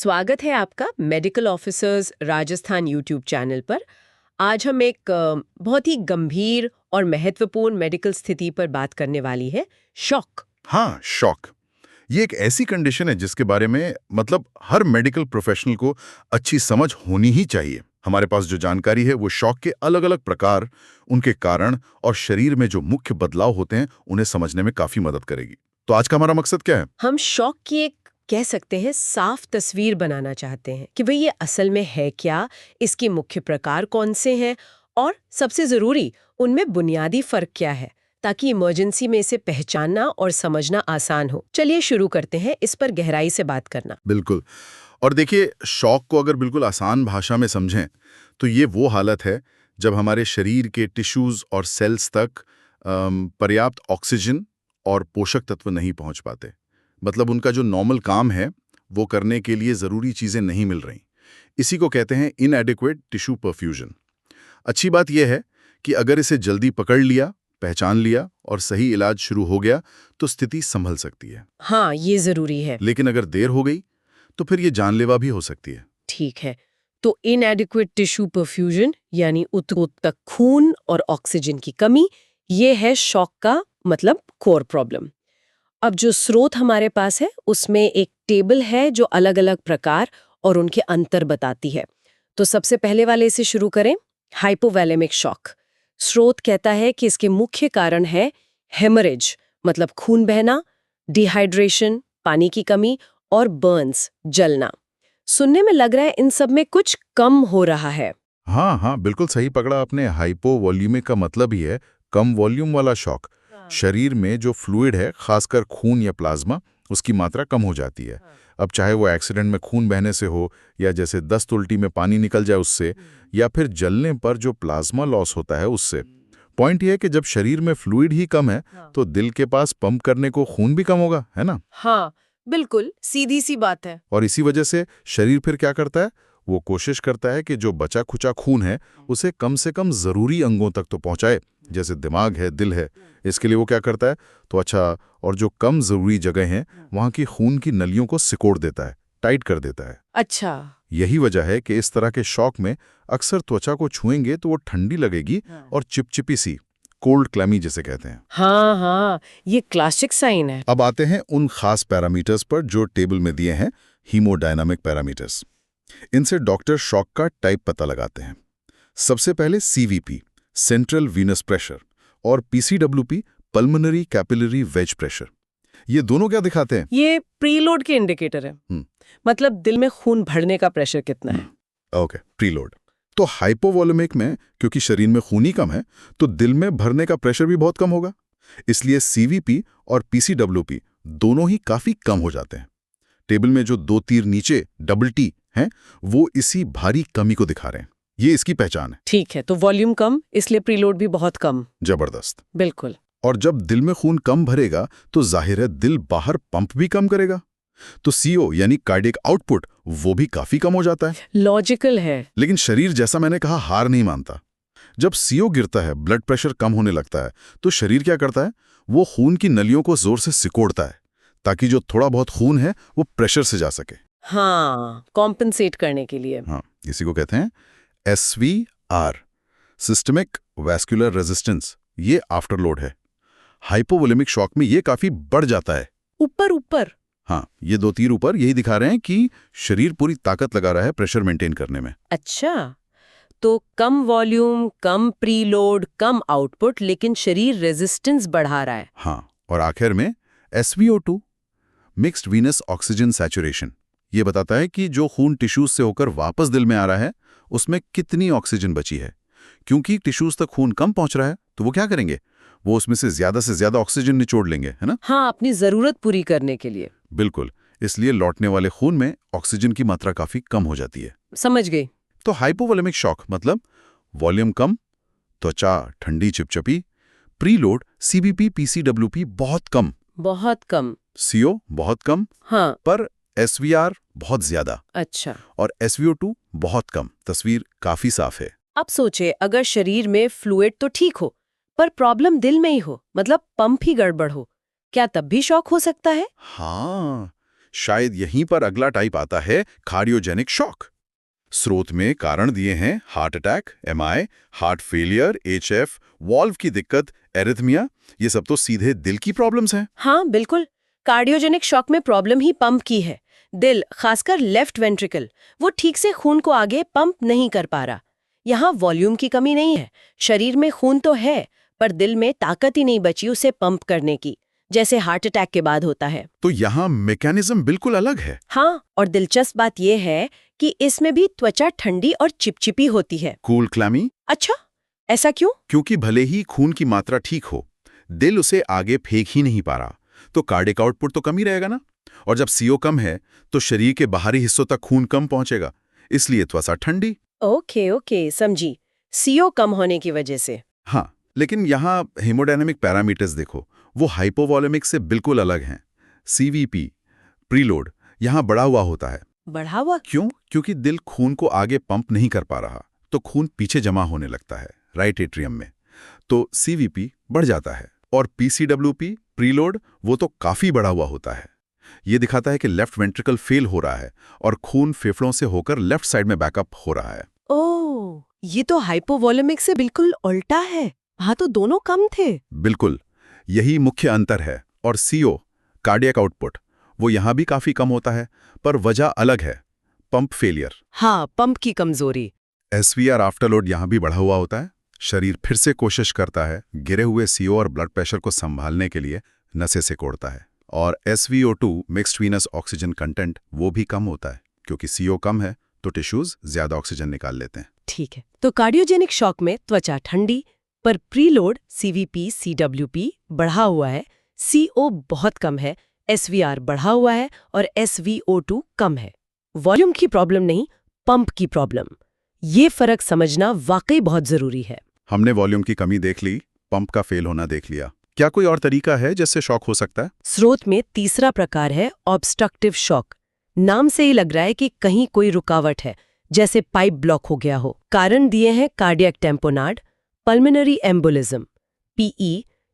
स्वागत है आपका medical officers Rajasthan YouTube channel पर। आज हम एक बहुत ही गंभीर और महत्वपूर्ण मेडिकल स्थिति पर बात करने वाली है, शॉक। हाँ, शॉक। ये एक ऐसी कंडीशन है जिसके बारे में हर मेडिकल प्रोफेशनल को अच्छी समझ होनी ही चाहिए। हमारे पास जो जानकारी है वो शॉक के अलग अलग प्रकार, उनके कारण और शरीर में जो मुख्य बदलाव होते हैं उन्हें समझने में काफी मदद करेगी। तो आज का हमारा मकसद क्या है? हम शॉक की एक कह सकते हैं साफ तस्वीर बनाना चाहते हैं कि भाई ये असल में है क्या, इसके मुख्य प्रकार कौन से हैं और सबसे जरूरी उनमें बुनियादी फर्क क्या है, ताकि इमरजेंसी में इसे पहचानना और समझना आसान हो। चलिए शुरू करते हैं इस पर गहराई से बात करना। बिल्कुल। और देखिए, शॉक को अगर बिल्कुल आसान भाषा में समझें तो ये वो हालत है जब हमारे शरीर के टिश्यूज और सेल्स तक पर्याप्त ऑक्सीजन और पोषक तत्व नहीं पहुंच पाते। मतलब उनका जो नॉर्मल काम है वो करने के लिए ज़रूरी चीज़ें नहीं मिल रही। इसी को कहते हैं इनएडिक्वेट टिश्यू परफ्यूजन। अच्छी बात यह है कि अगर इसे जल्दी पकड़ लिया, पहचान लिया और सही इलाज शुरू हो गया तो स्थिति संभल सकती है। हाँ, ये जरूरी है। लेकिन अगर देर हो गई तो फिर ये जानलेवा भी हो सकती है। ठीक है, तो इनएडिक्वेट टिश्यू परफ्यूजन यानी उत्तक खून और ऑक्सीजन की कमी, ये है शॉक का मतलब कोर प्रॉब्लम। अब जो स्रोत हमारे पास है उसमें एक टेबल है जो अलग अलग प्रकार और उनके अंतर बताती है। तो सबसे पहले वाले से शुरू करें, हाइपोवैलेमिक शॉक। स्रोत कहता है कि इसके मुख्य कारण है हेमरेज मतलब खून बहना, डिहाइड्रेशन पानी की कमी और बर्न्स जलना। सुनने में लग रहा है इन सब में कुछ कम हो रहा है। हाँ हाँ, बिल्कुल सही पकड़ा आपने। हाइपोवॉल्यूमिक का मतलब ही है कम वॉल्यूम वाला शॉक। शरीर में जो फ्लूइड है, खासकर खून या प्लाज्मा, उसकी मात्रा कम हो जाती है। अब चाहे वो एक्सीडेंट में खून बहने से हो या जैसे दस्त उल्टी में पानी निकल जाए उससे, या फिर जलने पर जो प्लाज्मा लॉस होता है उससे। पॉइंट ये है कि जब शरीर में फ्लूइड ही कम है तो दिल के पास पंप करने को खून भी कम होगा, है ना? हाँ, बिल्कुल सीधी सी बात है। और इसी वजह से शरीर फिर क्या करता है? वो कोशिश करता है कि जो बचा खुचा खून है उसे कम से कम जरूरी अंगों तक तो पहुंचाए, जैसे दिमाग है, दिल है। इसके लिए वो क्या करता है? और जो कम जरूरी जगह हैं वहां की खून की नलियों को सिकोड़ देता है, टाइट कर देता है। अच्छा। यही वजह है कि इस तरह के शॉक में अक्सर त्वचा को छुएंगे तो वो ठंडी लगेगी और चिपचिपी सी, कोल्ड क्लैमी जिसे कहते हैं। हाँ हाँ, ये क्लासिक साइन है। अब आते हैं उन खास पैरामीटर्स पर जो टेबल में दिए हैं, हीमोडायनामिक पैरामीटर्स। इनसे डॉक्टर शॉक का टाइप पता लगाते हैं। सबसे पहले सीवीपी, सेंट्रल वीनस प्रेशर, और पीसीडब्ल्यूपी, पल्मोनरी कैपिलरी वेज प्रेशर। ये दोनों क्या दिखाते हैं? ये प्रीलोड के इंडिकेटर है। मतलब दिल में खून भरने का प्रेशर कितना है। Okay, preload. तो हाइपोवॉल्यूमिक में क्योंकि शरीर में खून ही कम है तो दिल में भरने का प्रेशर भी बहुत कम होगा। इसलिए सीवीपी और पीसीडब्ल्यूपी दोनों ही काफी कम हो जाते हैं। टेबल में जो दो तीर नीचे डबल टी हैं वो इसी भारी कमी को दिखा रहे हैं। ये इसकी पहचान है। ठीक है, तो वॉल्यूम कम इसलिए प्रीलोड भी बहुत कम। जबरदस्त। बिल्कुल। और जब दिल में खून कम भरेगा तो जाहिर है दिल बाहर पंप भी कम करेगा, तो सीओ यानी कार्डियक आउटपुट वो भी काफी कम हो जाता है। लॉजिकल है। लेकिन शरीर, जैसा मैंने कहा, हार नहीं मानता। जब सीओ गिरता है, ब्लड प्रेशर कम होने लगता है, तो शरीर क्या करता है? वो खून की नलियों को जोर से सिकोड़ता है ताकि जो थोड़ा बहुत खून है वो प्रेशर से जा सके। हाँ, कॉम्पेंसेट करने के लिए। हाँ, इसी को कहते हैं एसवीआर, सिस्टमिक वैस्कुलर रेजिस्टेंस। ये आफ्टरलोड है। हाइपोवोलेमिक शॉक में ये काफी बढ़ जाता है। ऊपर ऊपर। हाँ, ये दो तीर ऊपर यही दिखा रहे हैं कि शरीर पूरी ताकत लगा रहा है प्रेशर मेंटेन करने में। अच्छा, तो कम वॉल्यूम, कम प्रीलोड, कम आउटपुट, लेकिन शरीर रेजिस्टेंस बढ़ा रहा है। हाँ, और आखिर में SVO2, mixed venous oxygen saturation. ये बताता है कि जो खून टिश्यूज से होकर वापस दिल में आ रहा है उसमें कितनी ऑक्सीजन बची है। क्योंकि टिश्यूज तक खून कम पहुंच रहा है तो वो क्या करेंगे? वो उसमें से ज्यादा ऑक्सीजन निचोड़ लेंगे, है ना? हाँ, अपनी जरूरत पूरी करने के लिए। बिल्कुल। इसलिए लौटने वाले खून में ऑक्सीजन की मात्रा काफी कम हो जाती है। समझ गई। तो हाइपोवोलेमिक शॉक मतलब वॉल्यूम कम, त्वचा ठंडी चिपचिपी, प्रीलोड सीबीपी पीसीडब्ल्यूपी बहुत कम, बहुत कम, सीओ बहुत कम, हाँ, पर एसवीआर बहुत ज्यादा। अच्छा। और SVO2 बहुत कम। तस्वीर काफी साफ है। अब सोचे अगर शरीर में फ्लूइड तो ठीक हो पर प्रॉब्लम दिल में ही हो, मतलब पंप ही गड़बड़ हो, क्या तब भी शॉक हो सकता है? हाँ, शायद यहीं पर अगला टाइप आता है कार्डियोजेनिक शॉक। स्रोत में कारण दिए हैं heart attack, MI, heart failure, HF, valve की दिक्कत, एरिथमिया। ये सब तो सीधे दिल की प्रॉब्लम्स हैं। हाँ बिल्कुल, कार्डियोजेनिक शॉक में प्रॉब्लम ही पंप की है। दिल, खासकर लेफ्ट वेंट्रिकल, वो ठीक से खून को आगे पंप नहीं कर पा रहा। यहाँ वॉल्यूम की कमी नहीं है, शरीर में खून तो है, पर दिल में ताकत ही नहीं बची उसे पंप करने की, जैसे हार्ट अटैक के बाद होता है। तो यहाँ मैकेनिज्म बिल्कुल अलग है। हाँ, और दिलचस्प बात यह है कि इसमें भी त्वचा ठंडी और चिपचिपी होती है। Cool clammy. अच्छा, ऐसा क्यों? क्योंकि भले ही खून की मात्रा ठीक हो, दिल उसे आगे फेंक ही नहीं पा रहा, तो कार्डियक आउटपुट तो कम ही रहेगा ना। और जब सीओ कम है तो शरीर के बाहरी हिस्सों तक खून कम पहुंचेगा, इसलिए त्वचा ठंडी। ओके, समझी। सीओ कम होने की वजह से। हाँ, लेकिन यहाँ हेमोडायनेमिक पैरामीटर्स देखो, वो हाइपोवॉलेमिक से बिल्कुल अलग हैं। सीवीपी, प्रीलोड, यहाँ बढ़ा हुआ होता है। बढ़ा हुआ? क्यों? क्योंकि दिल खून को आगे पंप नहीं कर पा रहा, तो खून पीछे जमा होने लगता है राइट एट्रियम में, तो सीवीपी बढ़ जाता है। और पीसीडब्ल्यूपी, प्रीलोड, वो तो काफी बढ़ा हुआ होता है। ये दिखाता है कि लेफ्ट वेंट्रिकल फेल हो रहा है और खून फेफड़ों से होकर लेफ्ट साइड में बैकअप हो रहा है। ओह, ये तो हाइपोवॉलेमिक से बिल्कुल उल्टा है। वहां तो दोनों कम थे। बिल्कुल, यही मुख्य अंतर है। और सीओ, कार्डियक आउटपुट, वो यहाँ भी काफी कम होता है, पर वजह अलग है, पंप फेलियर। हाँ, पंप की कमजोरी। एसवीआर आफ्टरलोड यहाँ भी बढ़ा हुआ होता है। शरीर फिर से कोशिश करता है गिरे हुए सीओ और ब्लड प्रेशर को संभालने के लिए नसें से कोड़ता है। और SvO2 mixed venous oxygen content वो भी कम होता है, क्योंकि सीओ कम है तो टिश्यूज ज्यादा ऑक्सीजन निकाल लेते हैं। ठीक है, तो कार्डियोजेनिक शॉक में त्वचा ठंडी, पर प्रीलोड सीवीपी CWP बढ़ा हुआ है, CO बहुत कम है, SVR बढ़ा हुआ है और SvO2 कम है। वॉल्यूम की प्रॉब्लम नहीं, पंप की प्रॉब्लम। ये फर्क समझना वाकई बहुत जरूरी है। हमने वॉल्यूम की कमी देख ली, पंप का फेल होना देख लिया। क्या कोई और तरीका है जिससे शॉक हो सकता है? स्रोत में तीसरा प्रकार है ऑब्स्ट्रक्टिव शॉक। नाम से ही लग रहा है कि कहीं कोई रुकावट है, जैसे पाइप ब्लॉक हो गया हो। कारण दिए हैं cardiac tamponade, pulmonary embolism, PE,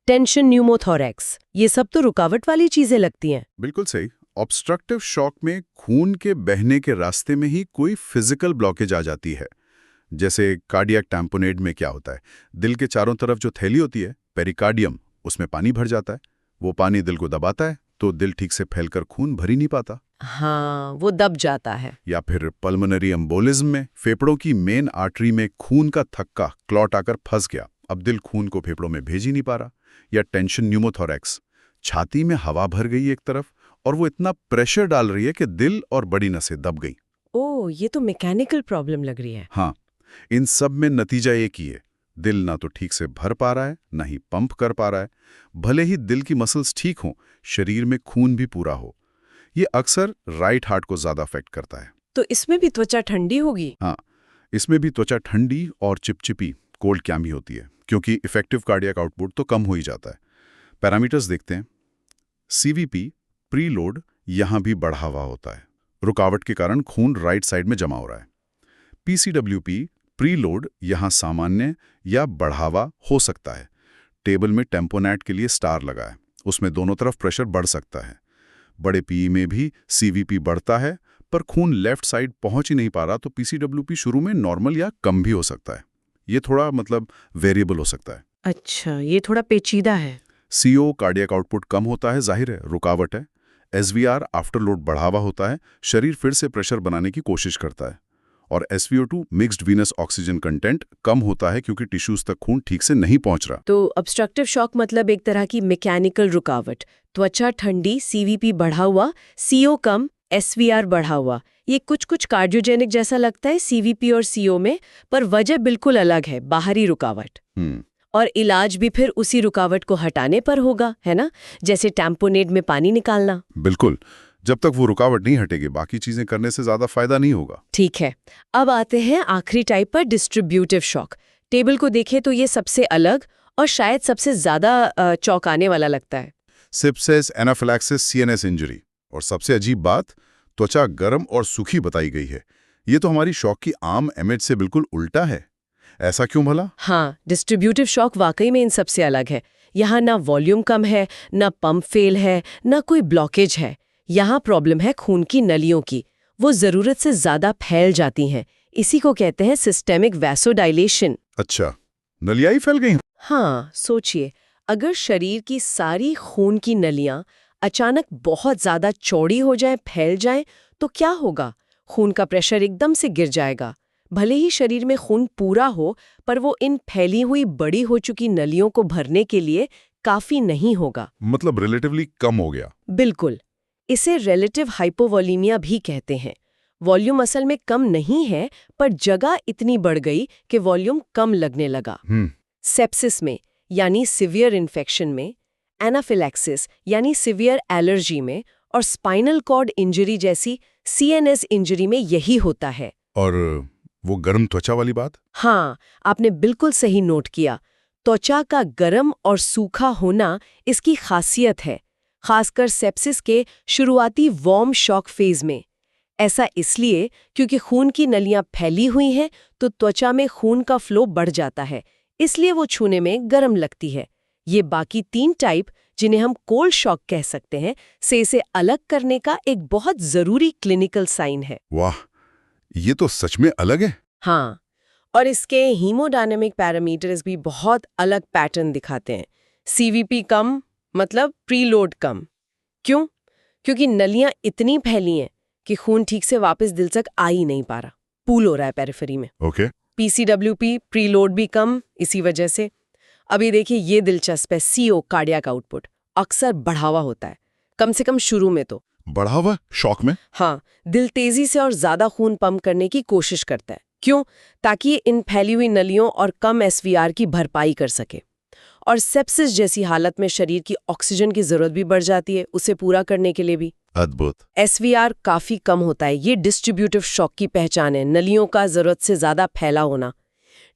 tension pneumothorax. ये सब तो रुकावट वाली चीजें लगती हैं। बिल्कुल सही। ऑब्स्ट्रक्टिव शॉक में खून के बहने के रास्ते में ही कोई फिजिकल ब्लॉकेज आ जाती है। जैसे कार्डियक टैम्पोनेड में क्या होता है, दिल के चारों तरफ जो थैली होती है, पेरिकार्डियम, उसमें पानी भर जाता है। वो पानी दिल को दबाता है, तो दिल ठीक से फैलकर खून भर ही नहीं पाता। हाँ, वो दब जाता है। या फिर पल्मोनरी एम्बोलिज्म में फेफड़ों की मेन आर्टरी में खून का थक्का, क्लॉट आकर फंस गया, अब दिल खून को फेफड़ों में भेज ही नहीं पा रहा। या टेंशन न्यूमोथोरैक्स, छाती में हवा भर गई एक तरफ और वो इतना प्रेशर डाल रही है कि दिल और बड़ी नसें दब गई। ओह, ये तो मैकेनिकल प्रॉब्लम लग रही है। हाँ, इन सब में नतीजा एक ही है, दिल ना तो ठीक से भर पा रहा है, ना ही पंप कर पा रहा है। भले ही दिल की मसल्स ठीक हों, शरीर में खून भी पूरा हो। ये अक्सर राइट हार्ट को ज्यादा अफेक्ट करता है। तो इसमें भी त्वचा ठंडी होगी? हाँ, इसमें भी त्वचा ठंडी और चिपचिपी, कोल्ड कैमी होती है, क्योंकि इफेक्टिव कार्डियक आउटपुट तो कम हो ही जाता है। पैरामीटर्स देखते हैं। सीवीपी, प्रीलोड, यहाँ भी बढ़ा हुआ होता है, रुकावट के कारण खून राइट साइड में जमा हो रहा है। पीसीडब्ल्यूपी, प्रीलोड, यहाँ सामान्य या बढ़ावा हो सकता है। टेबल में टेम्पोनेट के लिए स्टार लगा है, उसमें दोनों तरफ प्रेशर बढ़ सकता है। बड़े पीई में भी सीवीपी बढ़ता है, पर खून लेफ्ट साइड पहुंच ही नहीं पा रहा, तो पीसीडब्ल्यूपी शुरू में नॉर्मल या कम भी हो सकता है। ये थोड़ा वेरिएबल हो सकता है। अच्छा, ये थोड़ा पेचीदा है। सीओ, कार्डियक आउटपुट कम होता है, जाहिर है रुकावट है। एसवीआर, आफ्टरलोड बढ़ावा होता है, शरीर फिर से प्रेशर बनाने की कोशिश करता है। और SvO2, mixed venous oxygen content, कम होता है क्योंकि टिश्यूज तक खून ठीक से नहीं पहुंच रहा। तो ऑब्स्ट्रक्टिव शॉक मतलब एक तरह की मैकेनिकल रुकावट, त्वचा ठंडी, CVP बढ़ा हुआ, CO कम, SVR बढ़ा हुआ। ये कुछ कार्डियोजेनिक जैसा लगता है CVP और CO में, पर वजह बिल्कुल अलग है, बाहरी रुकावट। और इलाज भी फिर उसी रुकावट को हटाने पर होगा, है ना? जैसे टैम्पोनेड में पानी निकालना। बिल्कुल, जब तक वो रुकावट नहीं हटेगी, बाकी चीजें करने से ज्यादा फायदा नहीं होगा। ठीक है, अब आते हैं आखिरी टाइप पर, डिस्ट्रीब्यूटिव शॉक। टेबल को देखें तो ये सबसे अलग और शायद सबसे ज्यादा चौंकाने वाला लगता है। सिप्सेस, एनाफिलैक्सिस, CNS इंजरी। और सबसे अजीब बात, त्वचा गर्म और सूखी बताई गई है। ये तो हमारी शॉक की आम इमेज से बिल्कुल उल्टा है। ऐसा क्यों भला? हाँ, डिस्ट्रीब्यूटिव शॉक वाकई में इन सबसे अलग है। यहाँ ना वॉल्यूम कम है, ना पंप फेल है, ना कोई ब्लॉकेज है। यहाँ प्रॉब्लम है खून की नलियों की। वो जरूरत से ज्यादा फैल जाती हैं। इसी को कहते हैं सिस्टेमिक वैसोडाइलेशन। अच्छा, नलियाँ ही फैल गई? हाँ, सोचिए, अगर शरीर की सारी खून की नलियां अचानक बहुत ज्यादा चौड़ी हो जाएं, फैल जाएं, तो क्या होगा? खून का प्रेशर एकदम से गिर जाएगा। भले ही शरीर में खून पूरा हो, पर वो इन फैली हुई बड़ी हो चुकी नलियों को भरने के लिए काफी नहीं होगा। मतलब रिलेटिवली कम हो गया। बिल्कुल। इसे रिलेटिव हाइपोवॉलीमिया भी कहते हैं। वॉल्यूम असल में कम नहीं है, पर जगह इतनी बढ़ गई कि वॉल्यूम कम लगने लगा। सेप्सिस में यानी सिवियर इन्फेक्शन में, एनाफिलैक्सिस यानी सिवियर एलर्जी में और स्पाइनल कॉर्ड इंजरी जैसी सीएनएस इंजरी में यही होता है। और वो गर्म त्वचा वाली बात? हाँ, आपने बिल्कुल सही नोट किया। त्वचा का गर्म और सूखा होना इसकी खासियत है, खासकर सेप्सिस के शुरुआती वार्म शॉक फेज में। ऐसा इसलिए क्योंकि खून की नलियां फैली हुई हैं, तो त्वचा में खून का फ्लो बढ़ जाता है, इसलिए वो छूने में गर्म लगती है। ये बाकी 3 टाइप, जिन्हें हम कोल्ड शॉक कह सकते हैं, से इसे अलग करने का एक बहुत जरूरी क्लिनिकल साइन है। वाह, ये तो सच में अलग है। हाँ, और इसके हीमोडायनेमिक पैरामीटर्स भी बहुत अलग पैटर्न दिखाते हैं। सीवीपी कम मतलब प्रीलोड कम। क्यों? क्योंकि नलियां इतनी फैली हैं कि खून ठीक से वापस दिल तक आ ही नहीं पा रहा, पूल हो रहा है पेरिफेरी में। ओके। पीसीडब्ल्यूपी प्रीलोड भी कम इसी वजह से। अभी देखिए, ये दिलचस्प है, सीओ कार्डियक आउटपुट अक्सर बढ़ा हुआ होता है, कम से कम शुरू में तो। बढ़ा हुआ शॉक में? हाँ, दिल तेजी से और ज्यादा खून पंप करने की कोशिश करता है। क्यों? ताकि ये इन फैली हुई नलियों और कम एसवीआर की भरपाई कर सके। और सेप्सिस जैसी हालत में शरीर की ऑक्सीजन की जरूरत भी बढ़ जाती है उसे पूरा करने के लिए भी। अद्भुत। एसवीआर काफी कम होता है। ये डिस्ट्रीब्यूटिव शॉक की पहचान है, नलियों का जरूरत से ज्यादा फैला होना।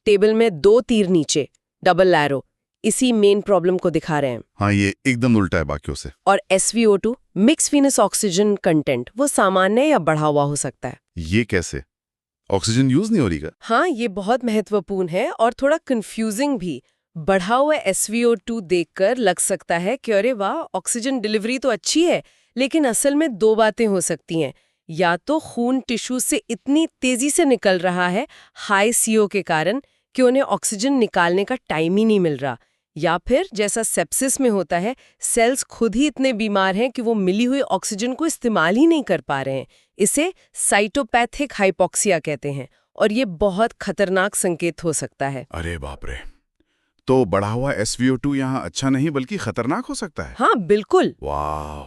टेबल में 2 तीर नीचे, डबल एरो, इसी मेन प्रॉब्लम को दिखा रहे हैं। हाँ, ये एकदम उल्टा है बाकियों से। और SvO2 mix Venus oxygen content वो सामान्य या बढ़ा हुआ हो सकता है। ये कैसे? ऑक्सीजन यूज नहीं हो रही क्या? हाँ, ये बहुत महत्वपूर्ण है और थोड़ा कंफ्यूजिंग भी। बढ़ा हुआ SvO2 देखकर लग सकता है कि अरे वाह, ऑक्सीजन डिलीवरी तो अच्छी है, लेकिन असल में 2 बातें हो सकती हैं। या तो खून टिश्यू से इतनी तेजी से निकल रहा है हाई CO के कारण कि उन्हें ऑक्सीजन निकालने का टाइम ही नहीं मिल रहा, या फिर जैसा सेप्सिस में होता है, सेल्स खुद ही इतने बीमार हैं कि वो मिली हुई ऑक्सीजन को इस्तेमाल ही नहीं कर पा रहे हैं। इसे साइटोपैथिक हाइपोक्सिया कहते हैं और ये बहुत खतरनाक संकेत हो सकता है। अरे बाप रे, तो बढ़ा हुआ SvO2 यहाँ अच्छा नहीं बल्कि खतरनाक हो सकता है। हाँ, बिल्कुल। वाह,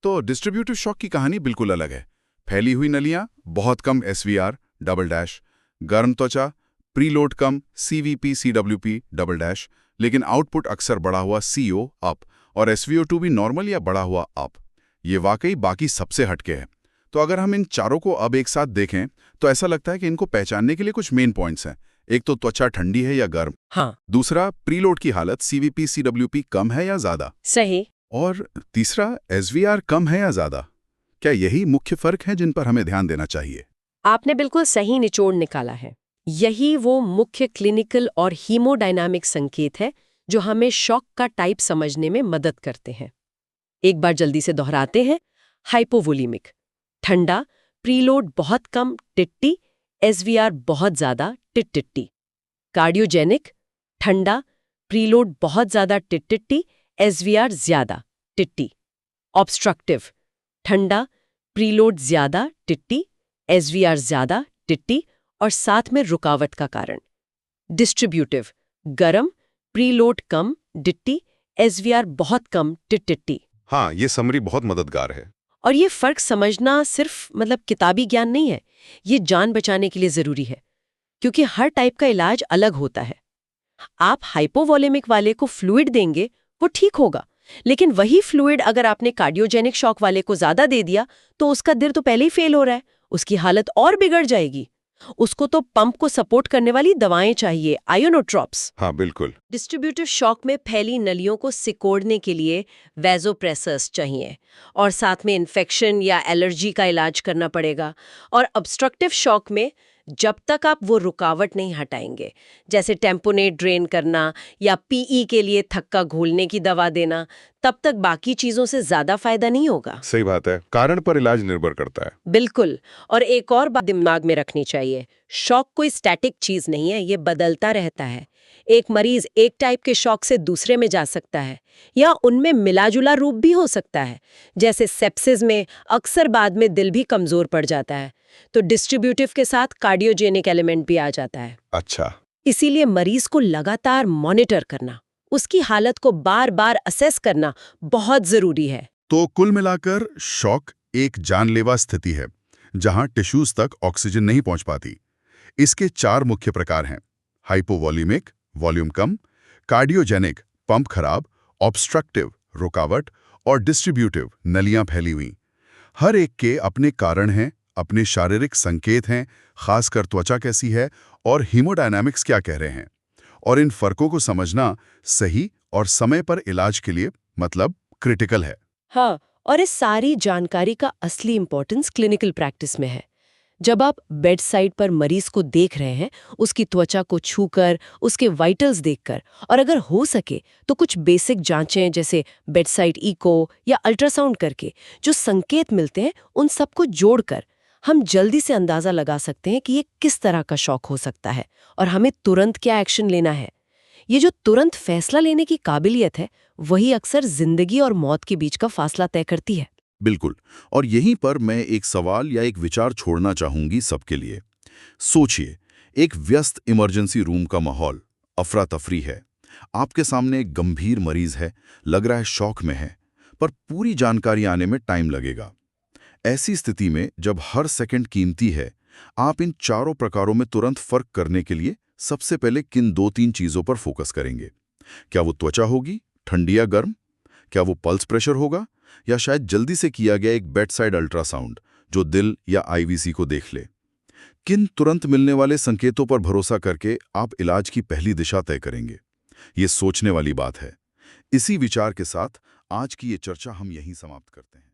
तो डिस्ट्रीब्यूटिव शॉक की कहानी बिल्कुल अलग है। फैली हुई नलियां, बहुत कम SVR डबल डैश, गर्म त्वचा, प्रीलोड कम CVP CWP डबल डैश, लेकिन आउटपुट अक्सर बढ़ा हुआ CO अप और SvO2 भी नॉर्मल या बढ़ा हुआ अप। ये वाकई बाकी सबसे हटके है। तो अगर हम इन चारों को अब एक साथ देखें तो ऐसा लगता है कि इनको पहचानने के लिए कुछ मेन पॉइंट्स हैं। एक तो त्वचा ठंडी है या गर्म। हाँ, दूसरा, प्रीलोड की हालत CVP CWP कम है या ज्यादा। सही। और तीसरा, SVR कम है या ज्यादा। क्या यही मुख्य फर्क है जिन पर हमें ध्यान देना चाहिए? आपने बिल्कुल सही निचोड़ निकाला है। यही वो मुख्य क्लिनिकल और हीमोडायनामिक संकेत है जो हमें शॉक का टाइप समझने में मदद करते हैं। एक बार जल्दी से दोहराते हैं। हाइपोवोलीमिक ठंडा, प्रीलोड बहुत कम टिट्टी, SVR बहुत ज्यादा टिट्टी। कार्डियोजेनिक ठंडा, प्रीलोड बहुत ज्यादा टिट्टी, SVR ज्यादा टिट्टी। ऑब्स्ट्रक्टिव ठंडा, प्रीलोड ज्यादा टिट्टी, SVR ज्यादा टिट्टी और साथ में रुकावट का कारण। डिस्ट्रीब्यूटिव गरम, प्रीलोड कम डिट्टी, SVR बहुत कम टिट्टी। हाँ, ये समरी बहुत मददगार है। और ये फर्क समझना सिर्फ किताबी ज्ञान नहीं है, ये जान बचाने के लिए जरूरी है, क्योंकि हर टाइप का इलाज अलग होता है। आप हाइपोवोलेमिक वाले को फ्लूइड देंगे, वो ठीक होगा, लेकिन वही फ्लूइड अगर आपने कार्डियोजेनिक शॉक वाले को ज्यादा दे दिया तो उसका दिल तो पहले ही फेल हो रहा है, उसकी हालत और बिगड़ जाएगी। उसको तो पंप को सपोर्ट करने वाली दवाएं चाहिए, आयोनोट्रॉप्स। हाँ, बिल्कुल। डिस्ट्रीब्यूटिव शॉक में फैली नलियों को सिकोड़ने के लिए वैसोप्रेसर्स चाहिए और साथ में इन्फेक्शन या एलर्जी का इलाज करना पड़ेगा। और ऑब्स्ट्रक्टिव शॉक में जब तक आप वो रुकावट नहीं हटाएंगे, जैसे टेम्पोनेट ड्रेन करना या पीई के लिए थक्का घोलने की दवा देना, तब तक बाकी चीजों से ज्यादा फायदा नहीं होगा। सही बात है, कारण पर इलाज निर्भर करता है। बिल्कुल। और एक और बात दिमाग में रखनी चाहिए, शॉक कोई स्टैटिक चीज नहीं है, ये बदलता रहता है। एक मरीज एक टाइप के शॉक से दूसरे में जा सकता है या उनमें मिलाजुला रूप भी हो सकता है। जैसे सेप्सिस में अक्सर बाद में दिल भी कमजोर पड़ जाता है, तो डिस्ट्रीब्यूटिव के साथ कार्डियोजेनिक एलिमेंट भी आ जाता है। अच्छा। इसीलिए मरीज को लगातार मॉनिटर करना, उसकी हालत को बार बार असेस करना बहुत जरूरी है। तो कुल मिलाकर शॉक एक जानलेवा स्थिति है जहां टिश्यूज तक ऑक्सीजन नहीं पहुंच पाती। इसके 4 मुख्य प्रकार हैं: हाइपोवॉल्यूमिक, वॉल्यूम कम; कार्डियोजेनिक, पंप खराब; ऑब्स्ट्रक्टिव, रुकावट; और डिस्ट्रीब्यूटिव, नलियां फैली हुई। हर एक के अपने कारण हैं, अपने शारीरिक संकेत हैं, खासकर त्वचा कैसी है और हीमोडायनामिक्स क्या कह रहे हैं। और इन फर्कों को समझना सही और समय पर इलाज के लिए मतलब क्रिटिकल है। हाँ, और इस सारी जानकारी का असली इंपॉर्टेंस क्लिनिकल प्रैक्टिस में है। जब आप बेड साइड पर मरीज को देख रहे हैं, उसकी त्वचा को छूकर, उसके वाइटल्स देखकर, और अगर हो सके तो कुछ बेसिक जांचें जैसे बेड साइड इको या अल्ट्रासाउंड करके जो संकेत मिलते हैं, उन सबको जोड़कर हम जल्दी से अंदाजा लगा सकते हैं कि ये किस तरह का शॉक हो सकता है और हमें तुरंत क्या एक्शन लेना है। ये जो तुरंत फैसला लेने की काबिलियत है, वही अक्सर जिंदगी और मौत के बीच का फासला तय करती है। बिल्कुल। और यहीं पर मैं एक सवाल या एक विचार छोड़ना चाहूंगी सबके लिए। सोचिए, एक व्यस्त इमरजेंसी रूम का माहौल, अफरा तफरी है। आपके सामने एक गंभीर मरीज है, लग रहा है शॉक में है, पर पूरी जानकारी आने में टाइम लगेगा। ऐसी स्थिति में जब हर सेकंड कीमती है, आप इन चारों प्रकारों में तुरंत फर्क करने के लिए सबसे पहले किन 2-3 चीजों पर फोकस करेंगे? क्या वो त्वचा होगी, ठंडी या गर्म? क्या वो पल्स प्रेशर होगा, या शायद जल्दी से किया गया एक बेड साइड अल्ट्रासाउंड जो दिल या आईवीसी को देख ले? किन तुरंत मिलने वाले संकेतों पर भरोसा करके आप इलाज की पहली दिशा तय करेंगे? ये सोचने वाली बात है। इसी विचार के साथ आज की ये चर्चा हम यहीं समाप्त करते हैं।